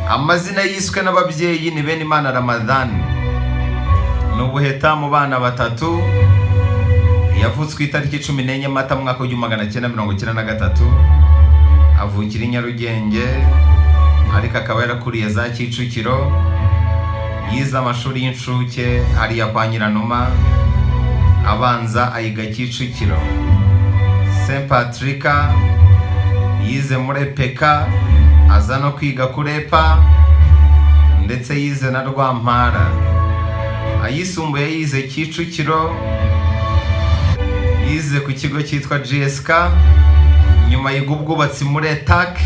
Amazina yiswe n'ababyeyi ni Benimana Ramadhan. Nubuheta mu bana batatu. Yavutswe itariki 14 Mata mwaka wa 1993. Avukira i Nyarugenge, ariko akaba yarakuriye za Kicukiro. Yize amashuri y'incuke hariya kwa Nyiranuma, abanza ayiga Kicukiro. Saint Patrick yize muri Peka, aza no kwiga kurepa, ndetse yize na Rwampara. Ayisumbuye yize Kicukiro, yize ku kigo cyitwa GSK, nyuma yiga ubwubatsi muri ETAC.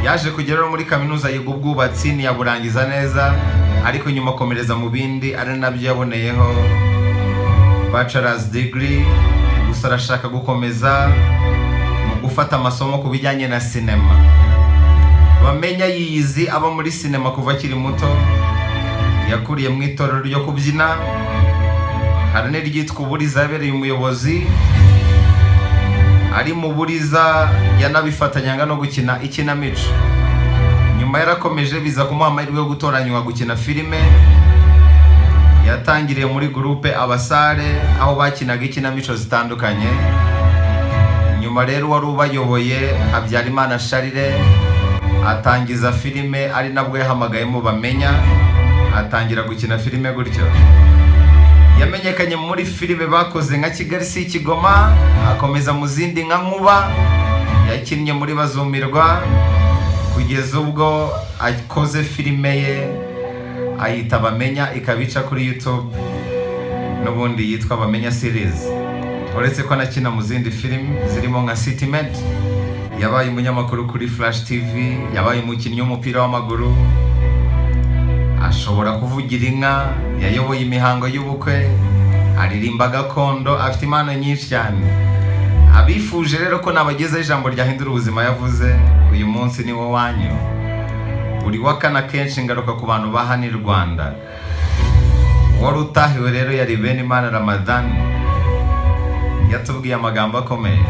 Yaje kugera muri kaminuza yiga ubwubatsi ntiyaburangiza neza, ariko nyuma komereza mu bindi ari nabyo yaboneyeho bachelor's degree. Gusa arashaka gukomeza mu gufata amasomo ku bijyanye na sinema. Bamenya yiyizi aba muri sinema kuva akiri muto. Yakuriye mu itorero ryo kubyina, hari n'iryitwa Uburiza yabereye umuyobozi. Ari mu Buriza yanabifatanyanga no gukina ikinamico. Nyuma yarakomeje biza kumuha amahirwe yo gutoranywa gukina filime. Yatangiriye muri groupe Abasare aho bakinaga ikinamico zitandukanye. Nyuma rero wari ubayoboye Habyarimana Charire atangiza filime, ari nabwo yahamagayemo Bamenya, atangira gukina filime gutyo. Yamenyekanye muri filime bakoze nka Kigali si Kigoma, akomeza mu zindi nka Nkuba. Yakinnye muri Bazumirwa kugeza ubwo akoze filime ye ayita Bamenya, ikabica kuri YouTube n'ubundi yitwa Bamenya series. Uretse ko anakina mu zindi filime zirimo nka Citimed, yabaye umunyamakuru kuri Flash TV, yabaye umukinnyi w'umupira w'amaguru, ashobora kuvugira inka, yayoboye imihango y'ubukwe, aririmba gakondo, afite impano nyinshi cyane. Abifuje rero ko nabagezaho ijambo ryahindura ubuzima yavuze, uyu munsi ni wo wanyu. Buri wa kane kenshi ngaruka ku bantu ba hano i Rwanda. Wari utahiwe rero yari Benimana Ramadhan, yatubwiye amagambo akomeye.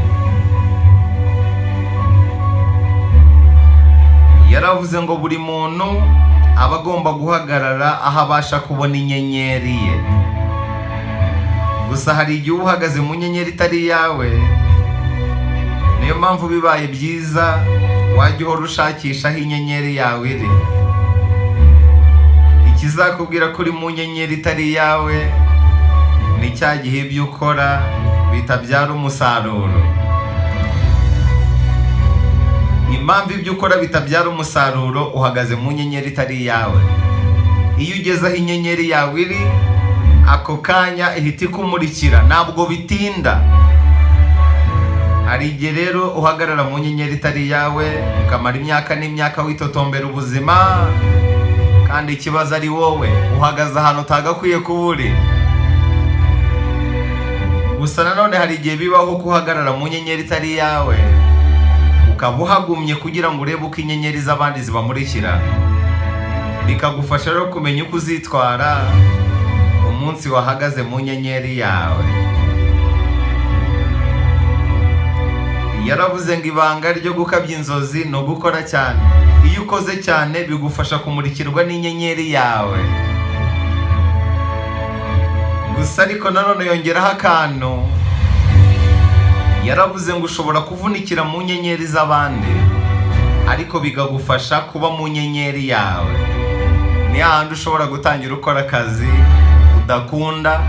Yaravuze ngo buri muntu aba agomba guhagarara aho abasha kubona inyenyeri ye. Gusa hari igihe uhagaze mu nyenyeri itari yawe. Niyo mpamvu bibaye byiza wajya uhora ushakisha aho inyenyeri yawe iri. Ikizakubwira ko uri mu nyenyeri itari yawe ni cya gihe ibyo ukora bitabyara umusaruro. Impamvu ibyo ukora bitabyara umusaruro, uhagaze mu nyenyeri itari yawe. Iyo ugeze aho inyenyeri yawe iri, ako kanya ihita ikumurikira, ntabwo bitinda. Hari igihe rero uhagarara mu nyenyeri itari yawe, ukamara imyaka n'imyaka witotombera ubuzima, kandi ikibazo ari wowe uhagaze ahantu utagakwiye kuba uri. Gusa nanone hari igihe bibaho kuhagarara mu nyenyeri itari yawe, ukaba uhagumye kugira ngo urebe uko inyenyeri z'abandi zibamurikira. Bikagufasha rero kumenya uko uzitwara umunsi wahagaze mu nyenyeri yawe. Yaravuze ngo ibanga ryo gukabya inzozi ni ugukora cyane. Iyo ukoze cyane bigufasha kumurikirwa n'inyenyeri yawe. Gusa ariko nanone yongeraho akantu. Yaravuze ngo ushobora kuvunikira mu nyenyeri z'abandi, ariko bigagufasha kuba mu nyenyeri yawe. Ni hahandi ushobora gutangira ukora akazi udakunda,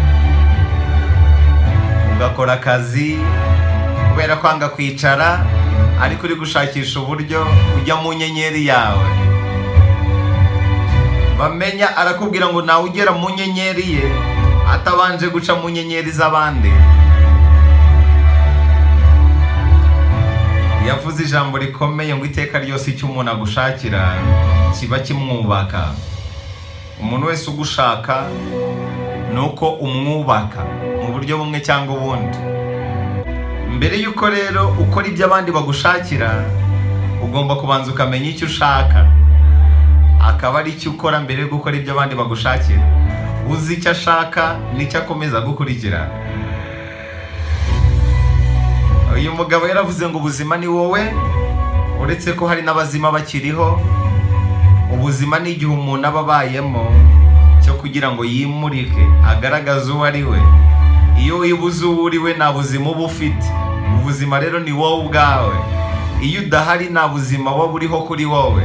ugakora akazi kubera kwanga kwicara, ariko uri gushakisha uburyo ujya mu nyenyeri yawe. Bamenya arakubwira ngo nawe ugera mu nyenyeri ye atabanje guca mu nyenyeri z'abandi. Yavuze ijambo rikomeye ngo iteka ryose icyo umuntu agushakira kiba kimwubaka. Umuntu wese ugushaka nuko umwubaka mu buryo bumwe cyangwa ubundi. Mbere yuko rero ukora ibyo abandi bagushakira, ugomba kubanza ukamenya icyo ushaka, akaba ari cyo ukora mbere yo gukora ibyo abandi bagushakira. Uzi icyo ashaka nicyo akomeza gukurikira. Uyu mugabo yaravuze ngo ubuzima ni wowe, uretse ko hari n'abazima bakiriho, ubuzima ni igihe umuntu aba abayemo cyo kugira ngo yimurike agaragaze uwo ari we. Iyo wibuze uwo uri we nta buzima uba ufite. Ubuzima rero ni wowe ubwawe. Iyo udahari nta buzima buba buriho kuri wowe.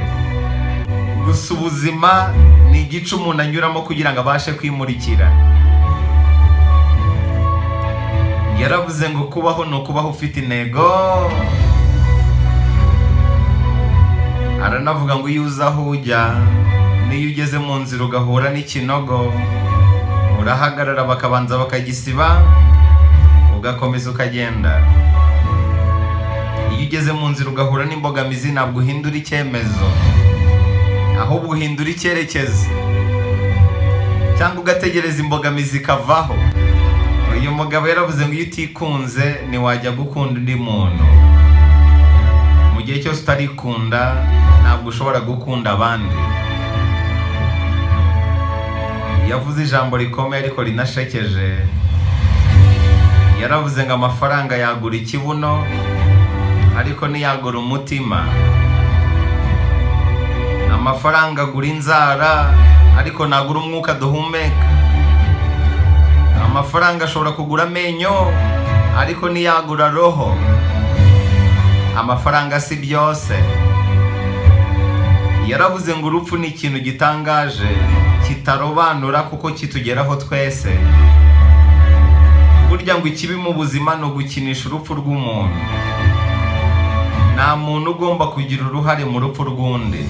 Gusa ubuzima ni igice umuntu anyuramo kugira ngo abashe kwimurikira. Yaravuze ngo kubaho ni ukubaho ufite intego. Aranavuga ngo iyo uzi aho ujya, n'iyo ugeze mu nzira ugahura n'ikinogo, urahagarara bakabanza bakagisiba, ugakomeza ukagenda. Iyo ugeze mu nzira ugahura n'imbogamizi, ntabwo uhindura icyemezo, ahubwo uhindura icyerekezo, cyangwa ugategereza imbogamizi ikavaho. Uyu mugabo yaravuze ngo iyo utikunze ntiwajya gukunda undi muntu. Mu gihe cyose utarikunda ntabwo ushobora gukunda abandi. Yavuze ijambo rikomeye ariko rinashekeje. Yaravuze ngo amafaranga yagura ikibuno ariko ntiyagura umutima. Amafaranga agura inzara ariko ntagura umwuka duhumeka. Amafaranga ashobora kugura amenyo ariko ntiyagura roho. Amafaranga si byose. Yaravuze ngo urupfu ni ikintu gitangaje kitarobanura kuko kitugeraho twese. Burya ngo ikibi mu buzima ni ugukinisha urupfu rw'umuntu. Nta muntu ugomba kugira uruhare mu rupfu rw'undi.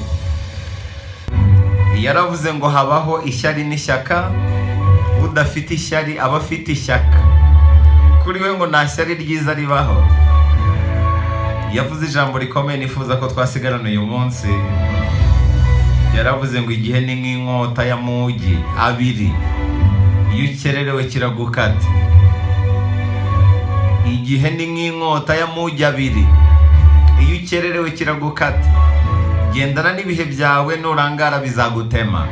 Yaravuze ngo habaho ishyari n'ishyaka, udafite ishyari aba afite ishyaka. Kuri we ngo nta shyari ryiza ribaho. Yavuze ijambo rikomeye nifuza ko twasigarana uyu munsi. Yaravuze ngo igihe ni nk'inkota y'amugi abiri, iyo ukererewe kiragukata. Igihe ni nk'inkota y'amugi abiri, iyo ukererewe kiragukata. Gendana n'ibihe byawe, nurangara bizagutema.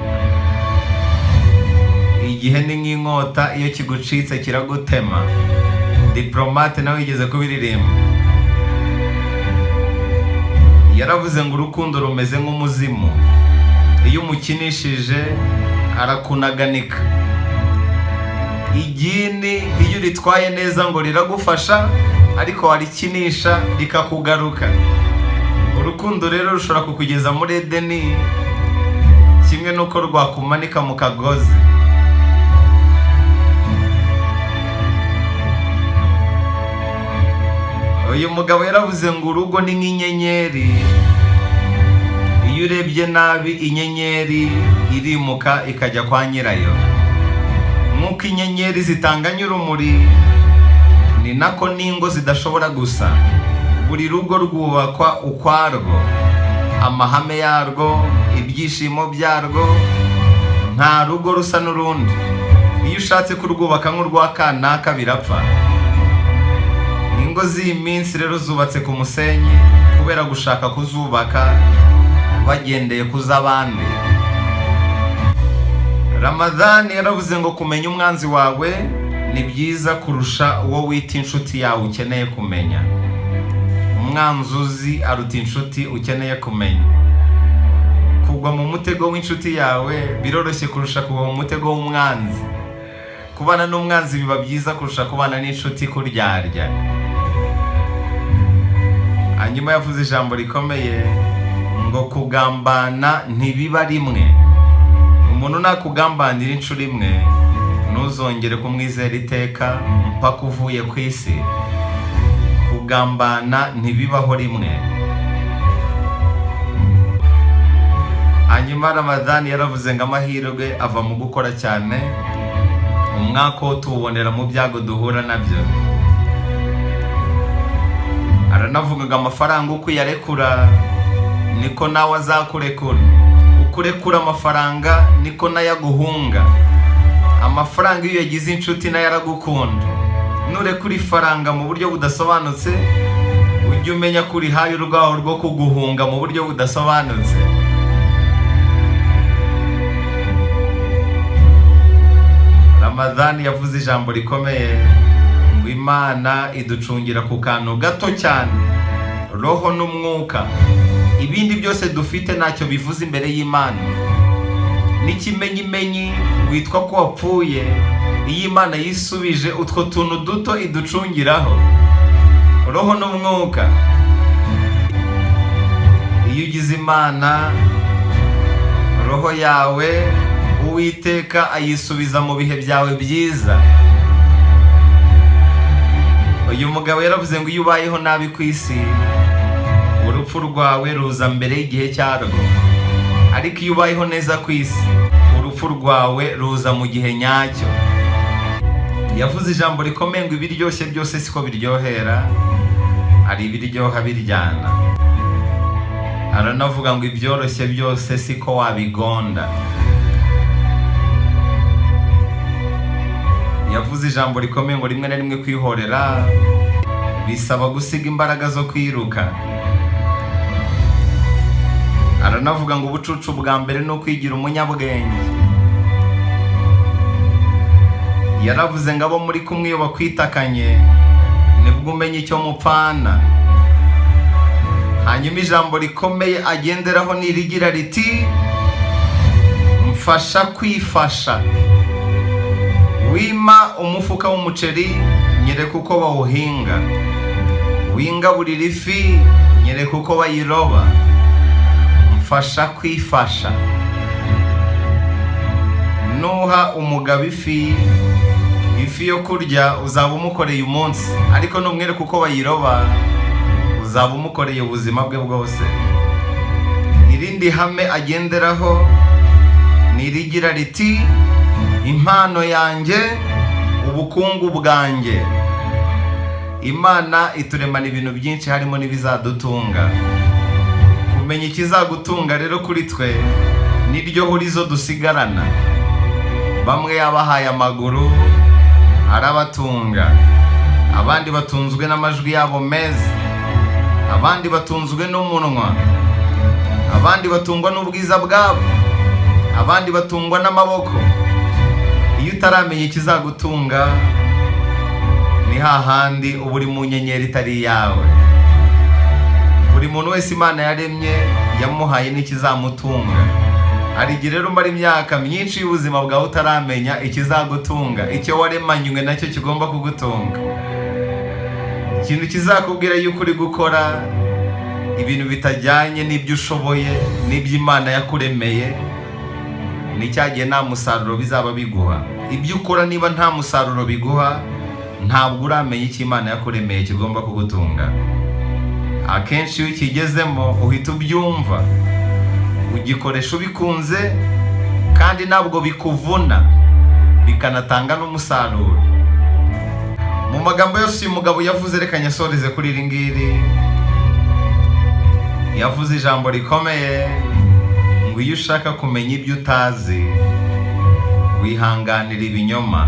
Igihe ni nk'inkota, iyo kigucitse kiragutema. Diplomate nawe yigeze kubiririmba. Yaravuze ngo urukundo rumeze nk'umuzimu, iyo umukinishije arakunaganika. Igini iyo uritwaye neza ngo riragufasha, ariko warikinisha rikakugaruka. Urukundo rero rushobora kukugeza muri Edeni, kimwe nuko rwakumanika mu kagozi. Uyu mugabo yaravuze ngo urugo ni nk'inyenyeri, iyo urebye nabi inyenyeri irimuka ikajya kwa nyirayo. Nk'uko inyenyeri zitanganya urumuri, ni nako n'ingo zidashobora gusa. Buri rugo rwubakwa ukwarwo, amahame yarwo, ibyishimo byarwo. Nta rugo rusa n'urundi. Iyo ushatse kurwubaka nk'urwa kanaka birapfa. Ingo z'iyi minsi rero zubatse ku musenyi kubera gushaka kuzubaka bagendeye kuz'abandi. Ramadhani yaravuze ngo kumenya umwanzi wawe ni byiza kurusha uwo wita inshuti yawe ukeneye kumenya. Umwanzi uzi aruta inshuti ukeneye kumenya. Kugwa mu mutego w'inshuti yawe biroroshye kurusha kugwa mu mutego w'umwanzi. Kubana n'umwanzi biba byiza kurusha kubana n'inshuti kuryarya. Hanyuma yavuze ijambo rikomeye ngo kugambana ntibiba rimwe. Umuntu nakugambanira inshuro imwe, ntuzongere kumwizera iteka mpaka uvuye ku isi. Kugambana ntibibaho rimwe. Hanyuma Ramadhani yaravuze ngo amahirwe ava mu gukora cyane, umwaka wo tuwubonera mu byago duhura nabyo. Aranavuga ngo amafaranga uko uyarekura niko nawe azakurekura. Uko urekura amafaranga niko nayo aguhunga. Amafaranga iyo yagize inshuti nayo aragukunda. Nurekura ifaranga mu buryo budasobanutse, ujye umenya ko urihaye urwaho rwo kuguhunga mu buryo budasobanutse. Ramadhani yavuze ijambo rikomeye ngo Imana iducungira ku kantu gato cyane, roho n'umwuka. ibindi byose dufite ntacyo bivuze imbere y'Imana. N'ikimenyimenyi witwa ko wapfuye, iyo Imana yisubije utwo tuntu duto iducungiraho, roho n'umwuka. Iyo ugize Imana, roho yawe Uwiteka ayisubiza mu bihe byawe byiza. Uyu mugabo yaravuze ngo iyo ubayeho nabi ku isi, urupfu rwawe ruza mbere y'igihe cyarwo, ariko iyo ubayeho neza ku isi, urupfu rwawe ruza mu gihe nyacyo. Yavuze ijambo rikomeye ngo ibiryoshye byose siko biryohera, hari ibiryoha biryana. Aranavuga ngo ibyoroshye byose siko wabigonda. Yavuze ijambo rikomeye ngo rimwe na rimwe kwihorera bisaba gusiga imbaraga zo kwiruka. Aranavuga ngo ubucucu bwa mbere no kwigira umunyabwenge. Yaravuze ngo abo muri kumwe iyo bakwitakanye nibwo umenya icyo mupfana. Hanyuma ijambo rikomeye agenderaho nirigira riti mfasha kwifasha. Wima umufuka w'umuceri nyereka uko bawuhinga, wingaburira ifi nyereka uko bayiroba. Mfasha kwifasha. Nuha umugabo ifi yo kurya uzaba umukoreye umunsi, ariko numwereka uko bayiroba uzaba umukoreye ubuzima bwe bwose. Irindi hame agenderaho nirigira riti impano yanjye ubukungu bwanjye. Imana ituremana ibintu byinshi harimo n'ibizadutunga. Kumenya ikizagutunga rero kuri twe niryo hurizo dusigarana. Bamwe yabahaye amaguru arabatunga, abandi batunzwe n'amajwi yabo meza, abandi batunzwe n'umunwa, abandi batungwa n'ubwiza bwabo, abandi batungwa n'amaboko. Iyo utaramenya ikizagutunga ni hahandi uba uri mu nyenyeri itari yawe. Buri muntu wese Imana yaremye yamuhaye n'ikizamutunga. Hari igihe rero umara imyaka myinshi y'ubuzima bwawe utaramenya ikizagutunga, icyo waremanywe nacyo kigomba kugutunga. Ikintu kizakubwira yuko uri gukora ibintu bitajyanye n'ibyo ushoboye n'ibyo Imana yakuremeye, ni cyagiye nta musaruro bizaba biguha. Ibyo ukora niba nta musaruro biguha, ntabwo uramenya icyo Imana yakuremeye kigomba kugutunga. Akenshi iyo ukigezemo uhita ubyumva, ugikoresha ubikunze, kandi ntabwo bikuvuna, bikanatanga n'umusaruro. Mu magambo yose uyu mugabo yavuze, reka nyasoreze kuri iri ngiri. Yavuze ijambo rikomeye ngo iyo ushaka kumenya ibyo utazi wihanganira ibinyoma.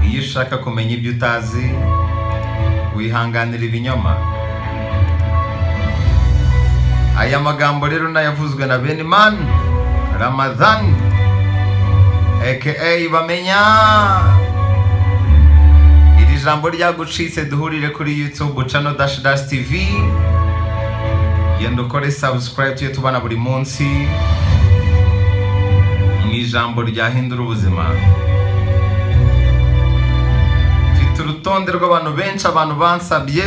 Iyo ushaka kumenya ibyo utazi wihanganira ibinyoma. Aya magambo rero nayavuzwe na Benimana Ramadhan aka Bamenya. Iri jambo ryagucitse duhurire kuri YouTube channel _TV. Genda ukore subscribe tuye tubana buri munsi mu ijambo ryahindura ubuzima. Mfite urutonde rw'abantu benshi abantu bansabye.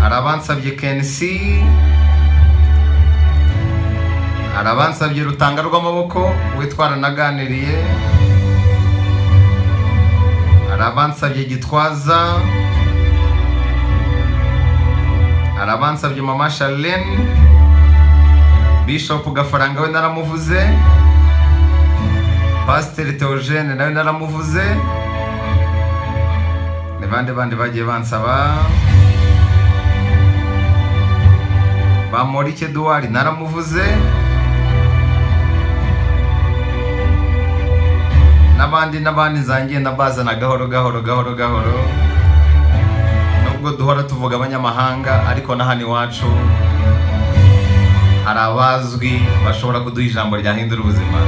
Arabansabye Kensi, arabansabye Rutanga rw'amaboko witwara naganiriye, arabansabye Gitwaza, arabansabye Mama Charlene, Bishop Gafaranga we naramuvuze, Pastor Theogene nawe naramuvuze, n'abandi bagiye bansaba. Bamorike Duwari naramuvuze, n'abandi nzangenda bazana gahoro. Nubwo duhora tuvuga abanyamahanga, ariko na hano iwacu hari abazwi bashobora kuduha ijambo ryahindura ubuzima.